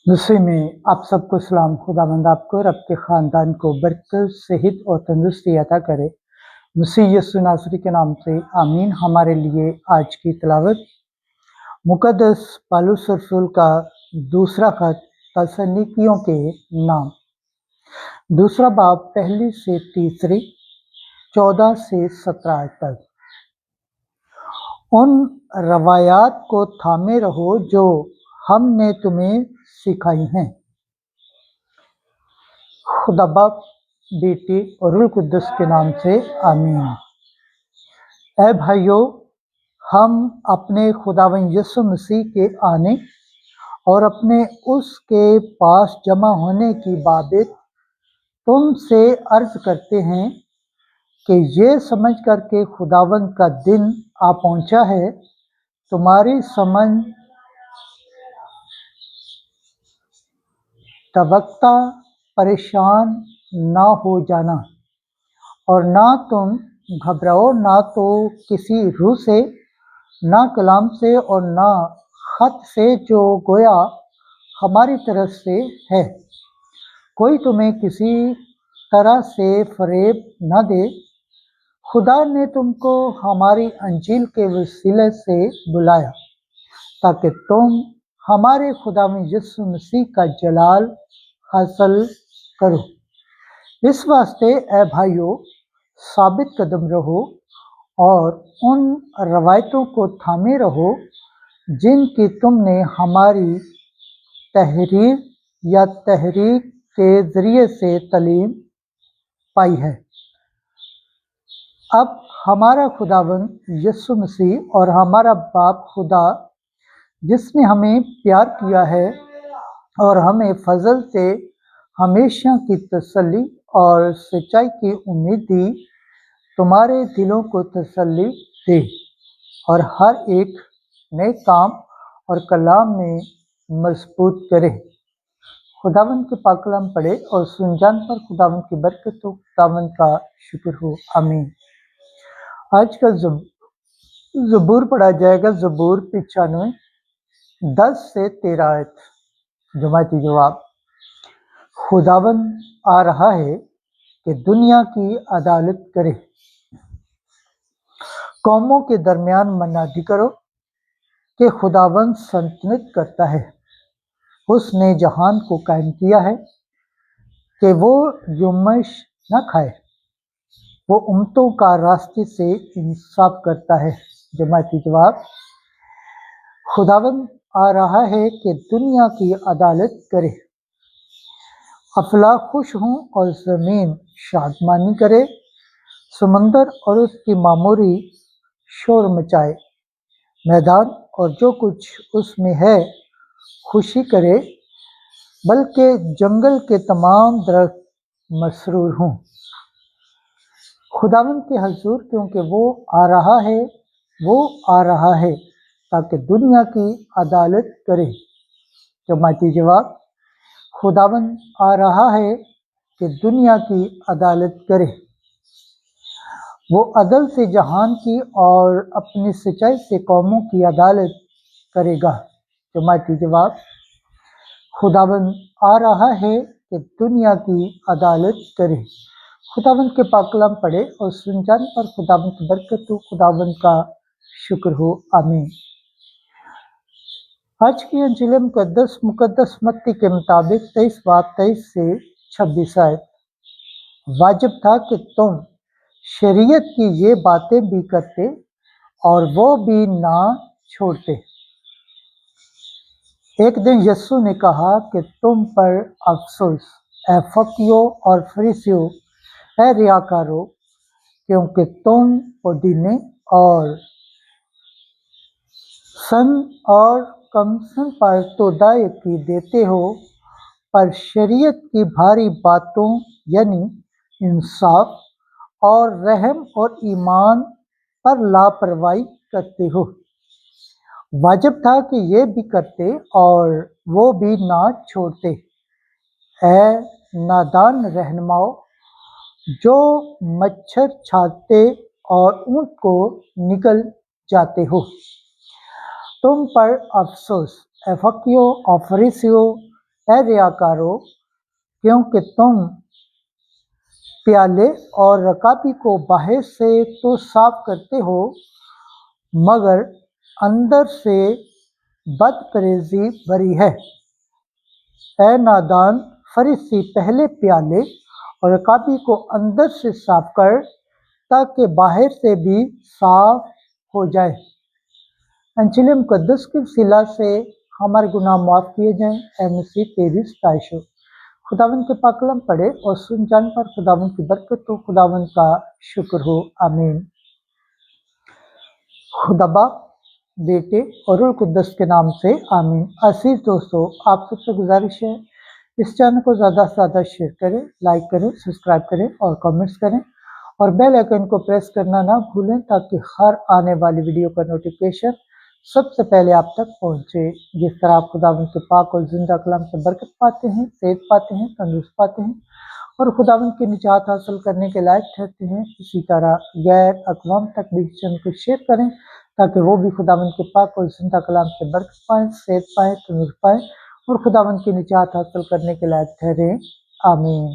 दूसरे में आप सबको सलाम। खुदावंद आपको और आपके ख़ानदान को बरकत, सेहत और तंदुरुस्ती अता करे। मसीह यीशु नासरी के नाम से आमीन। हमारे लिए आज की तिलावत मुक़द्दस पौलुस रसूल का दूसरा ख़त तसल्लुनीकियों के नाम, दूसरा बाब 1 से 3, 14 से 17 तक। उन रवायात को थामे रहो जो हमने तुम्हें सिखाई हैं। खुदा बाप, बेटी और रूह कुद्दस के नाम से आमीन। ऐ भाइयों, हम अपने खुदावंद यीशु मसीह के आने और अपने उसके पास जमा होने की बाबत तुमसे अर्ज करते हैं कि ये समझ कर के खुदावंद का दिन आ पहुंचा है, तुम्हारी समझ तबक्ता परेशान ना हो जाना, और ना तुम घबराओ, ना तो किसी रूह से, ना कलाम से, और ना खत से जो गोया हमारी तरफ से है। कोई तुम्हें किसी तरह से फरेब न दे। खुदा ने तुमको हमारी अंजील के वसीले से बुलाया ताकि तुम हमारे खुदावंद यीशु मसीह का जलाल हासिल करो। इस वास्ते ऐ भाइयों, साबित कदम रहो और उन रवायतों को थामे रहो जिनकी तुमने हमारी तहरीर या तहरीक के ज़रिए से तालीम पाई है। अब हमारा खुदावंद यीशु मसीह और हमारा बाप खुदा, जिसने हमें प्यार किया है और हमें फजल से हमेशा की तसल्ली और सच्चाई की उम्मीद दी, तुम्हारे दिलों को तसल्ली दे और हर एक नए काम और कलाम में मजबूत करे। खुदावंद के पाक कलाम पढ़े और सुन जान पर खुदावंद की बरकत हो, खुदावंद का शुक्र हो। आमीन। आज का ज़बूर पढ़ा जाएगा, ज़बूर 95, 10 से 13 आयत। जुमाती जवाब। खुदावंद आ रहा है कि दुनिया की अदालत करे। कौमों के दरमियान मनादी करो कि खुदावंद सल्तनत करता है। उसने जहान को कायम किया है कि वो जुम्मश न खाए। वो उम्मतों का रास्ते से इंसाफ करता है। जमाती जवाब। खुदावंद आ रहा है कि दुनिया की अदालत करे। अफला खुश हों और ज़मीन शादमानी करे। समंदर और उसकी मामूरी शोर मचाए। मैदान और जो कुछ उसमें है खुशी करे, बल्कि जंगल के तमाम दरख्त मसरूर हों। खुदावंद के हजूर, क्योंकि वो आ रहा है ताकि दुनिया की अदालत करे। जमाती जवाब। खुदावंद आ रहा है कि दुनिया की अदालत करे। वो अदल से जहान की और अपनी सच्चाई से कौमों की अदालत करेगा। जमाती जवाब। खुदावंद आ रहा है कि दुनिया की अदालत करे। खुदावंद के पाक कलाम पढ़े और सुन जान पर खुदावंद की बरकत हो, खुदावंद का शुक्र हो। आमीन। आज की अंजील मुकद्दस मत्ती के मुताबिक 23 बाब 23 से 26 आयत। वाजिब था कि तुम शरीयत की ये बातें भी करते और वो भी ना छोड़ते। एक दिन यीशु ने कहा कि तुम पर अफसोस, ऐ फकीयों और फरीसियों, ऐ रियाकारों, क्योंकि तुम पुदीने और सन और कमसन पर तो दायकी देते हो, पर शरीयत की भारी बातों यानी इंसाफ और रहम और ईमान पर लापरवाही करते हो। वाजिब था कि ये भी करते और वो भी ना छोड़ते। ऐ नादान रहनुमाओ, जो मच्छर छाते और ऊँट को निकल जाते हो। तुम पर अफसोस, ऐ फकीयों और फरीसियों, اے ریاکارو، کیونکہ تم پیالے اور رکابی کو باہر سے تو صاف کرتے ہو مگر اندر سے بد پریزی بری ہے۔ اے نادان فریسی، پہلے پیالے اور رکابی کو اندر سے صاف کر تاکہ باہر سے بھی صاف ہو جائے۔ انجیل مقدس کی وسیلہ سے ہمارے گناہ معاف کیے جائیں۔ اے مسیح تیری ستائش ہو۔ خداوند کے پاک کلام پڑھے اور سن جان پر خداوند کی برکت ہو۔ خداوند کا شکر ہو، آمین۔ خدا باپ، بیٹے اور روح القدس کے نام سے آمین۔ عزیز دوستو، آپ سب سے گزارش ہے اس چینل کو زیادہ سے زیادہ شیئر کریں، لائک کریں، سبسکرائب کریں اور کمنٹس کریں، اور بیل آئیکن کو پریس کرنا نہ بھولیں تاکہ ہر آنے والی ویڈیو کا نوٹیفیکیشن سب سے پہلے آپ تک پہنچے۔ جس طرح آپ خداوند کے پاک اور زندہ کلام سے برکت پاتے ہیں، صحت پاتے ہیں، تندرست پاتے ہیں اور خداوند کی نجات حاصل کرنے کے لائق ٹھہرتے ہیں، اسی طرح غیر اقوام تک بھی چینل کو شیئر کریں تاکہ وہ بھی خداوند کے پاک اور زندہ کلام سے برکت پائیں، صحت پائیں، تندرست پائیں اور خداوند کی نجات حاصل کرنے کے لائق ٹھہریں، آمین۔